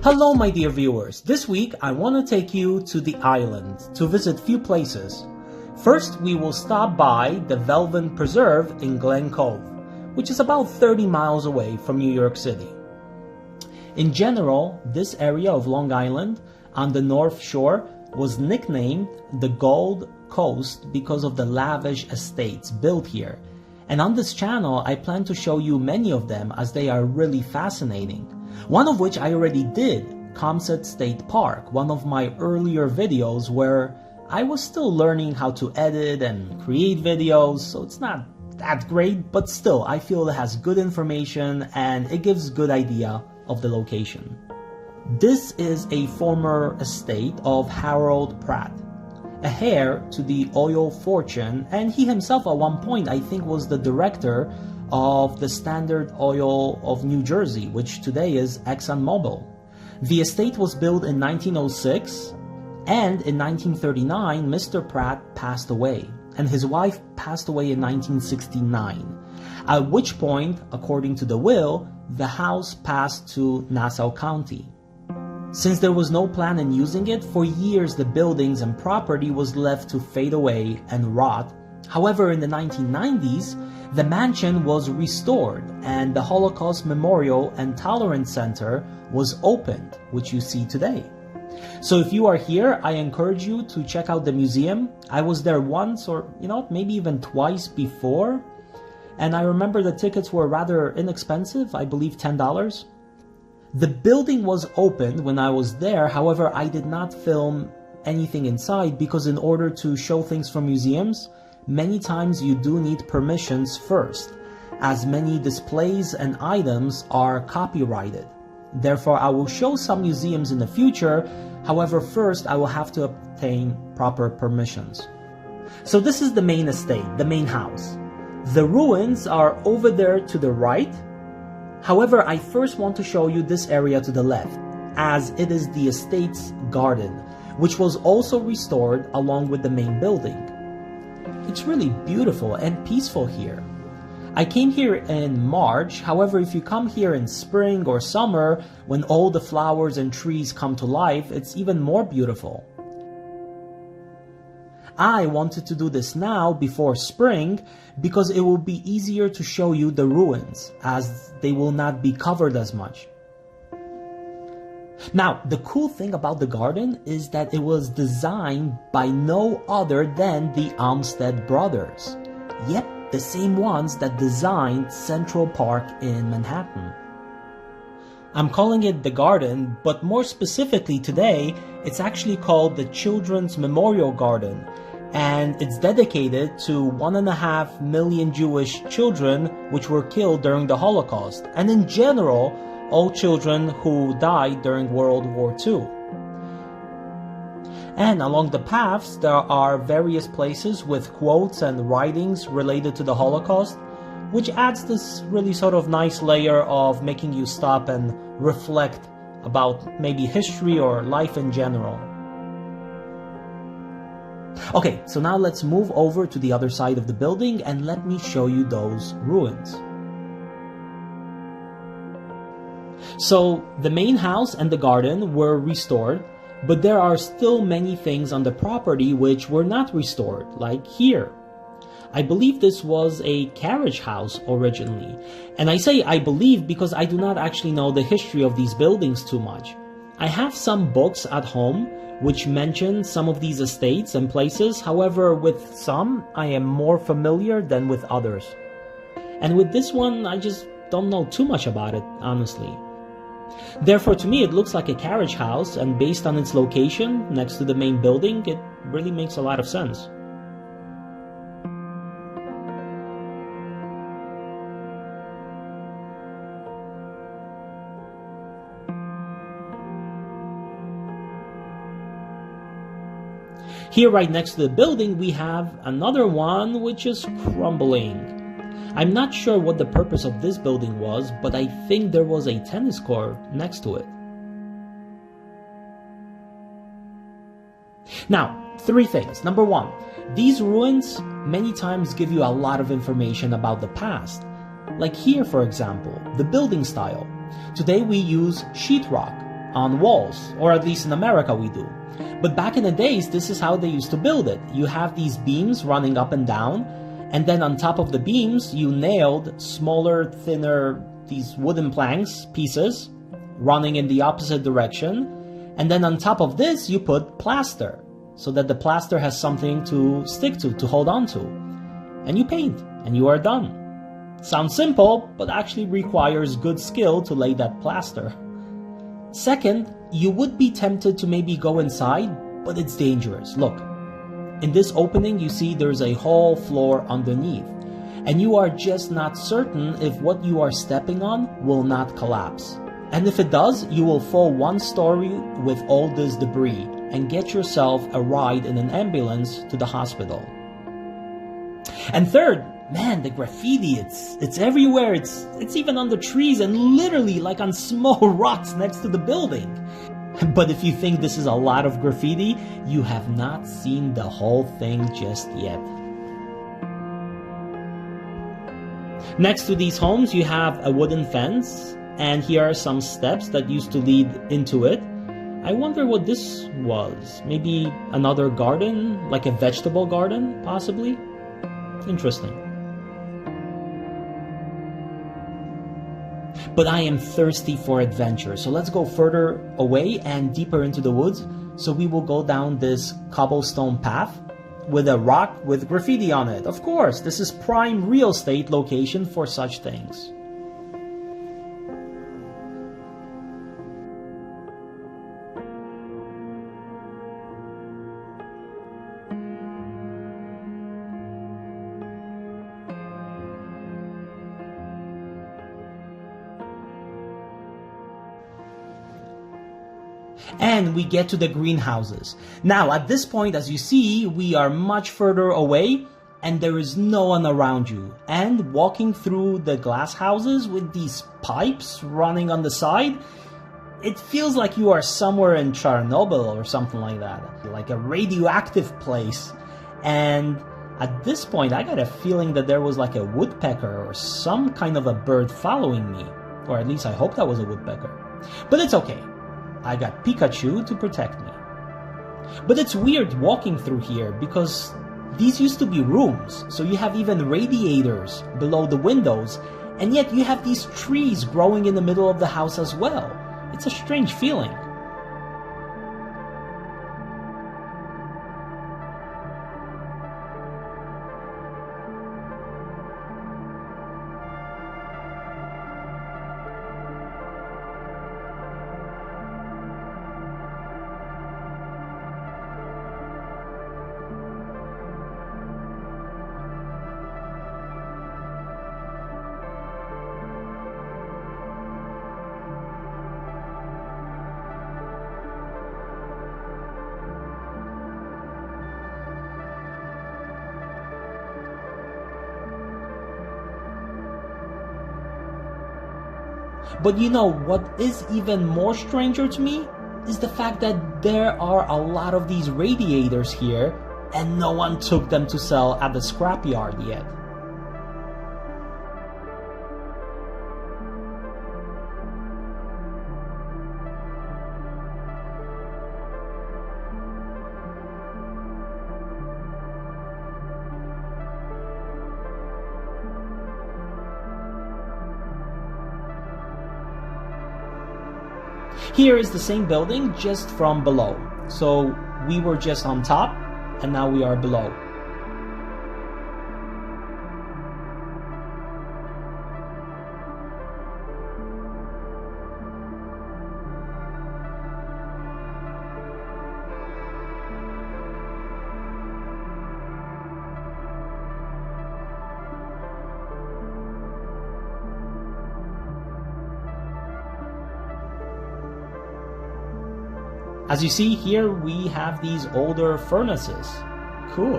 Hello my dear viewers, this week I want to take you to the island to visit few places. First we will stop by the Welwyn Preserve in Glen Cove, which is about 30 miles away from New York City. In general, this area of Long Island on the North Shore was nicknamed the Gold Coast because of the lavish estates built here. And on this channel I plan to show you many of them as they are really fascinating. One of which I already did, Comset State Park, one of my earlier videos where I was still learning how to edit and create videos, so it's not that great, but still I feel it has good information and it gives good idea of the location. This is a former estate of Harold Pratt, a heir to the oil fortune, and he himself at one point I think was the director of the Standard Oil of New Jersey, which today is ExxonMobil. The estate was built in 1906, and in 1939 Mr. Pratt passed away, and his wife passed away in 1969, at which point, according to the will, the house passed to Nassau County. Since there was no plan in using it, for years the buildings and property was left to fade away and rot. However, in the 1990s, the mansion was restored and the Holocaust Memorial and Tolerance Center was opened, which you see today. So if you are here, I encourage you to check out the museum. I was there once or, maybe even twice before. And I remember the tickets were rather inexpensive, I believe $10. The building was opened when I was there. However, I did not film anything inside because in order to show things from museums, many times you do need permissions first, as many displays and items are copyrighted. Therefore, I will show some museums in the future. However, first I will have to obtain proper permissions. So this is the main estate, the main house. The ruins are over there to the right. However, I first want to show you this area to the left, as it is the estate's garden, which was also restored along with the main building. It's really beautiful and peaceful here. I came here in March, however, if you come here in spring or summer, when all the flowers and trees come to life, it's even more beautiful. I wanted to do this now before spring because it will be easier to show you the ruins, as they will not be covered as much. Now, the cool thing about the garden is that it was designed by no other than the Olmsted brothers. Yep, the same ones that designed Central Park in Manhattan. I'm calling it the garden, but more specifically today, it's actually called the Children's Memorial Garden, and it's dedicated to 1.5 million Jewish children which were killed during the Holocaust, and in general, all children who died during World War II. And along the paths there are various places with quotes and writings related to the Holocaust, which adds this really sort of nice layer of making you stop and reflect about maybe history or life in general. Okay, so now let's move over to the other side of the building and let me show you those ruins. So the main house and the garden were restored, but there are still many things on the property which were not restored, like here. I believe this was a carriage house originally, and I say I believe because I do not actually know the history of these buildings too much. I have some books at home which mention some of these estates and places, however with some I am more familiar than with others. And with this one I just don't know too much about it, honestly. Therefore, to me, it looks like a carriage house, and based on its location next to the main building, it really makes a lot of sense. Here, right next to the building, we have another one which is crumbling. I'm not sure what the purpose of this building was, but I think there was a tennis court next to it. Now, three things. Number one, these ruins many times give you a lot of information about the past. Like here, for example, the building style. Today we use sheetrock. on walls, or at least in America we do. But back in the days, this is how they used to build it. You have these beams running up and down, and then on top of the beams, you nailed smaller, thinner, these wooden planks, pieces, running in the opposite direction. And then on top of this, you put plaster, so that the plaster has something to stick to hold on to. And you paint, and you are done. Sounds simple, but actually requires good skill to lay that plaster. Second, you would be tempted to maybe go inside, but it's dangerous. Look, in this opening you see there's a whole floor underneath, and you are just not certain if what you are stepping on will not collapse. And if it does, you will fall 1 story with all this debris and get yourself a ride in an ambulance to the hospital. And third, man, the graffiti, it's everywhere. It's even on the trees and literally like on small rocks next to the building. But if you think this is a lot of graffiti, you have not seen the whole thing just yet. Next to these homes, you have a wooden fence, and here are some steps that used to lead into it. I wonder what this was. Maybe another garden, like a vegetable garden, possibly? Interesting. But I am thirsty for adventure, so let's go further away and deeper into the woods. So we will go down this cobblestone path with a rock with graffiti on it. Of course, this is prime real estate location for such things. And we get to the greenhouses. Now, at this point, as you see, we are much further away and there is no one around you. And walking through the glass houses with these pipes running on the side, it feels like you are somewhere in Chernobyl or something like that, like a radioactive place. And at this point, I got a feeling that there was like a woodpecker or some kind of a bird following me. Or at least I hope that was a woodpecker. But it's okay. I got Pikachu to protect me. But it's weird walking through here because these used to be rooms, so you have even radiators below the windows, and yet you have these trees growing in the middle of the house as well. It's a strange feeling. But you know what is even more stranger to me is the fact that there are a lot of these radiators here and no one took them to sell at the scrapyard yet. Here is the same building, just from below. So we were just on top, and now we are below. As you see here, we have these older furnaces. Cool.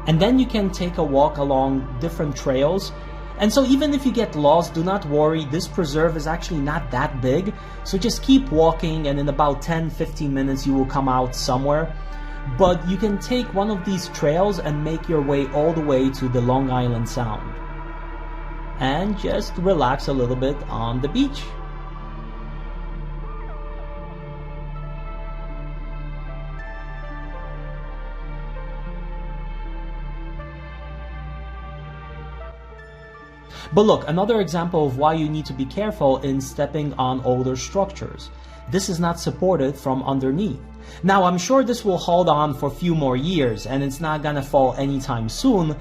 And then you can take a walk along different trails. And so even if you get lost, do not worry. This preserve is actually not that big. So just keep walking and in about 10-15 minutes you will come out somewhere. But you can take one of these trails and make your way all the way to the Long Island Sound. And just relax a little bit on the beach. But look, another example of why you need to be careful in stepping on older structures. This is not supported from underneath. Now, I'm sure this will hold on for a few more years and it's not gonna fall anytime soon,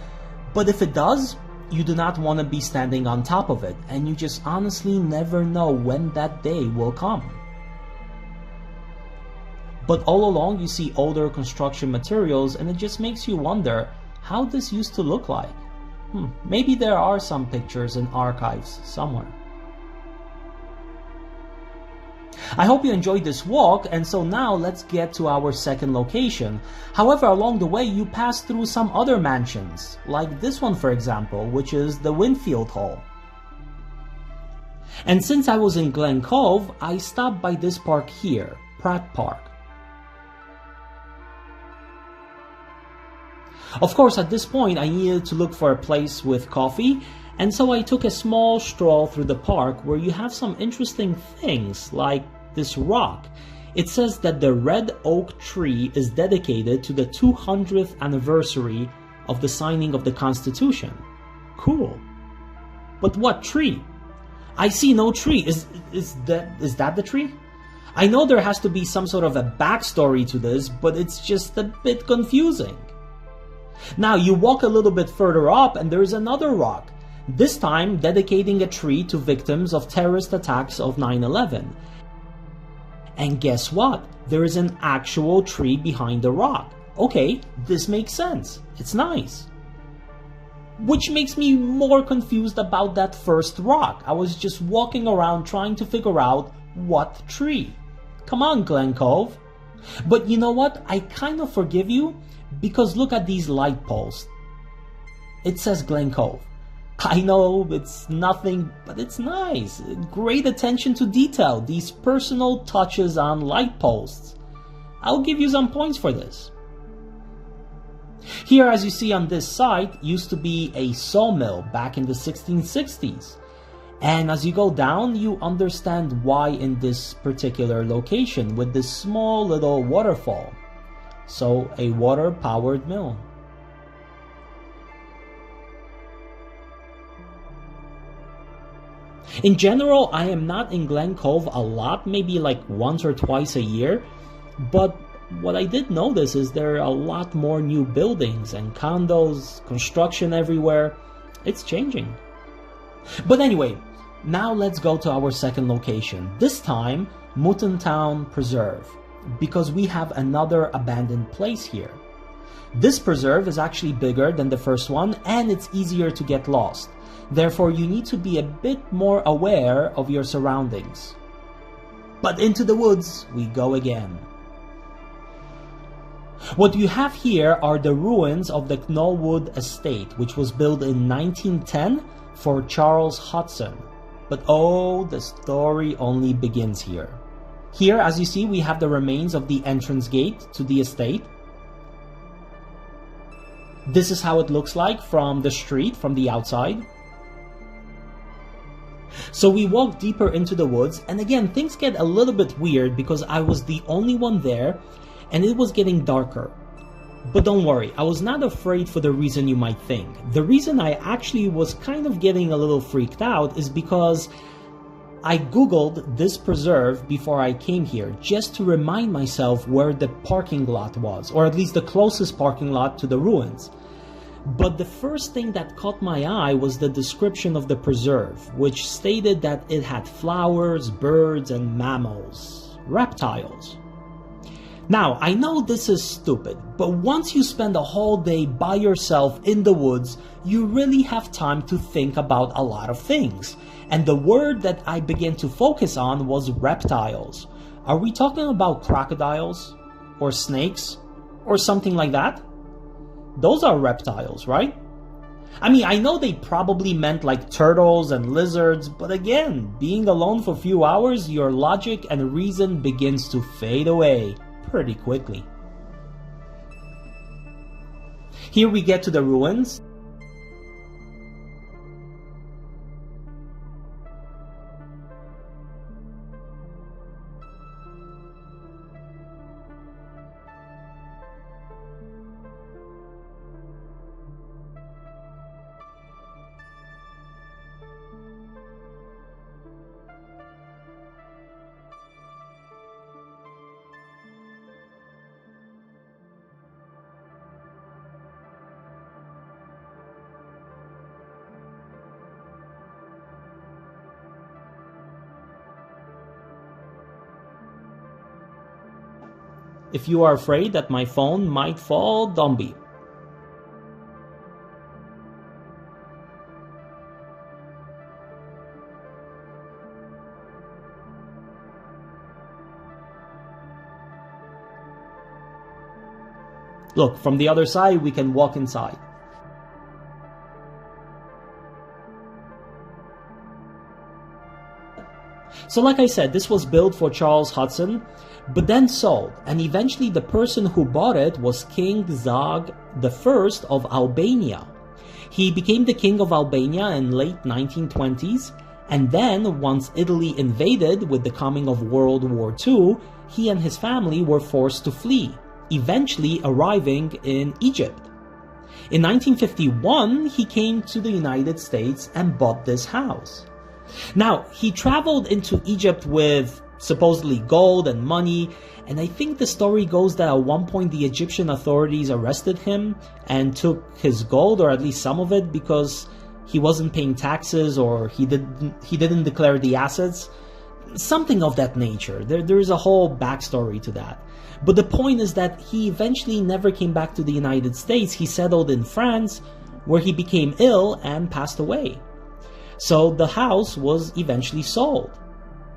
but if it does, you do not want to be standing on top of it, and you just honestly never know when that day will come. But all along you see older construction materials and it just makes you wonder how this used to look like. Maybe there are some pictures in archives somewhere. I hope you enjoyed this walk, and so now let's get to our second location. However, along the way you pass through some other mansions, like this one for example, which is the Winfield Hall. And since I was in Glen Cove, I stopped by this park here, Pratt Park. Of course, at this point I needed to look for a place with coffee, and so I took a small stroll through the park where you have some interesting things, like this rock. It says that the red oak tree is dedicated to the 200th anniversary of the signing of the Constitution. Cool. But what tree? I see no tree. Is that the tree? I know there has to be some sort of a backstory to this, but it's just a bit confusing. Now you walk a little bit further up and there is another rock, this time dedicating a tree to victims of terrorist attacks of 9/11. And guess what? There is an actual tree behind the rock. Okay, this makes sense. It's nice. Which makes me more confused about that first rock. I was just walking around trying to figure out what tree. Come on, Glen Cove. But you know what? I kind of forgive you, because look at these light poles. It says Glen Cove. I know it's nothing, but it's nice. Great attention to detail, these personal touches on light posts. I'll give you some points for this. Here, as you see on this site, used to be a sawmill back in the 1660s. And as you go down, you understand why in this particular location with this small little waterfall. So, a water-powered mill. In general, I am not in Glen Cove a lot, maybe like once or twice a year, but what I did notice is there are a lot more new buildings and condos, construction everywhere. It's changing. But anyway, now let's go to our second location, this time Muttontown Preserve, because we have another abandoned place here. This preserve is actually bigger than the first one and it's easier to get lost. Therefore, you need to be a bit more aware of your surroundings. But into the woods we go again. What you have here are the ruins of the Knollwood Estate, which was built in 1910 for Charles Hudson. But oh, the story only begins here. Here, as you see, we have the remains of the entrance gate to the estate. This is how it looks like from the street, from the outside. So we walk deeper into the woods, and again, things get a little bit weird because I was the only one there, and it was getting darker. But don't worry, I was not afraid for the reason you might think. The reason I actually was kind of getting a little freaked out is because I googled this preserve before I came here, just to remind myself where the parking lot was, or at least the closest parking lot to the ruins. But the first thing that caught my eye was the description of the preserve, which stated that it had flowers, birds, and mammals, reptiles. Now, I know this is stupid, but once you spend a whole day by yourself in the woods, you really have time to think about a lot of things. And the word that I began to focus on was reptiles. Are we talking about crocodiles? Or snakes? Or something like that? Those are reptiles, right? I mean, I know they probably meant like turtles and lizards, but again, being alone for a few hours, your logic and reason begins to fade away pretty quickly. Here we get to the ruins. If you are afraid that my phone might fall, don't be. Look, from the other side we can walk inside. So like I said, this was built for Charles Hudson, but then sold, and eventually the person who bought it was King Zog I of Albania. He became the king of Albania in late 1920s, and then once Italy invaded with the coming of World War II, he and his family were forced to flee, eventually arriving in Egypt. In 1951, he came to the United States and bought this house. Now, he traveled into Egypt with supposedly gold and money, and I think the story goes that at one point the Egyptian authorities arrested him and took his gold, or at least some of it, because he wasn't paying taxes or he didn't declare the assets. Something of that nature. There is a whole backstory to that. But the point is that he eventually never came back to the United States. He settled in France, where he became ill and passed away. So the house was eventually sold.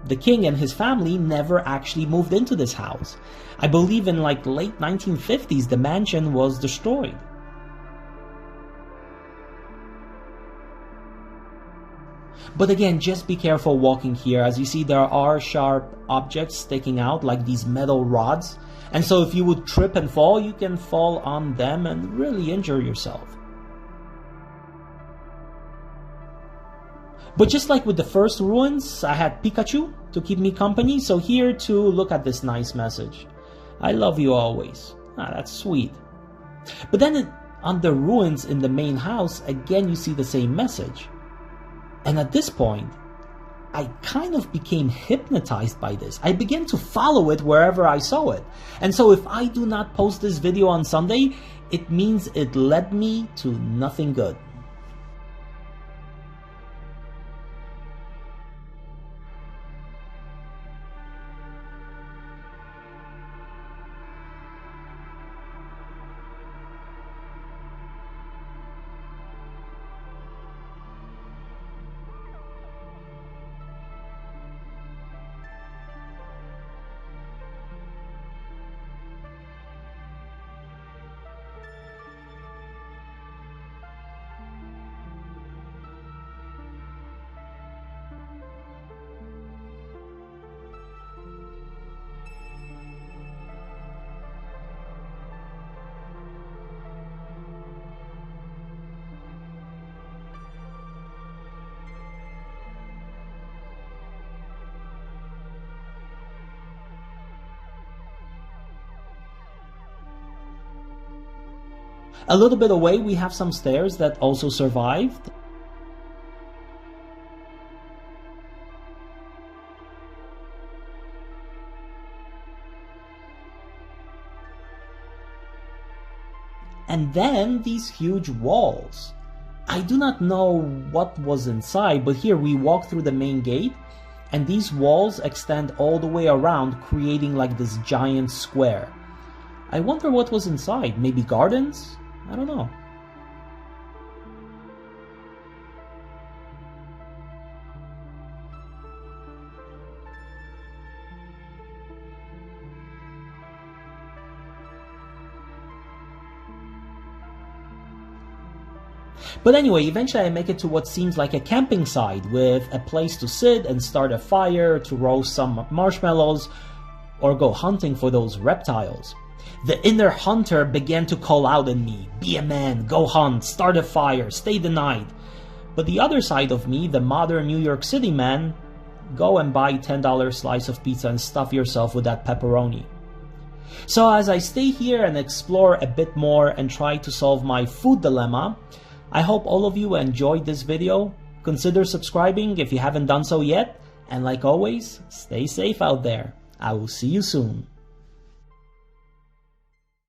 The king and his family never actually moved into this house. I believe in like late 1950s the mansion was destroyed. But again, just be careful walking here. As you see, there are sharp objects sticking out like these metal rods. And so if you would trip and fall, you can fall on them and really injure yourself. But just like with the first ruins, I had Pikachu to keep me company, so here too, look at this nice message. I love you always. Ah, that's sweet. But then on the ruins in the main house, again you see the same message. And at this point, I kind of became hypnotized by this. I began to follow it wherever I saw it. And so if I do not post this video on Sunday, it means it led me to nothing good. A little bit away we have some stairs that also survived. And then these huge walls. I do not know what was inside, but here we walk through the main gate and these walls extend all the way around, creating like this giant square. I wonder what was inside. Maybe gardens? I don't know. But anyway, eventually I make it to what seems like a camping site with a place to sit and start a fire, to roast some marshmallows, or go hunting for those reptiles. The inner hunter began to call out in me, "Be a man, go hunt, start a fire, stay the night." But the other side of me, the modern New York City man, go and buy $10 slice of pizza and stuff yourself with that pepperoni. So as I stay here and explore a bit more and try to solve my food dilemma, I hope all of you enjoyed this video. Consider subscribing if you haven't done so yet, and like always, stay safe out there. I will see you soon.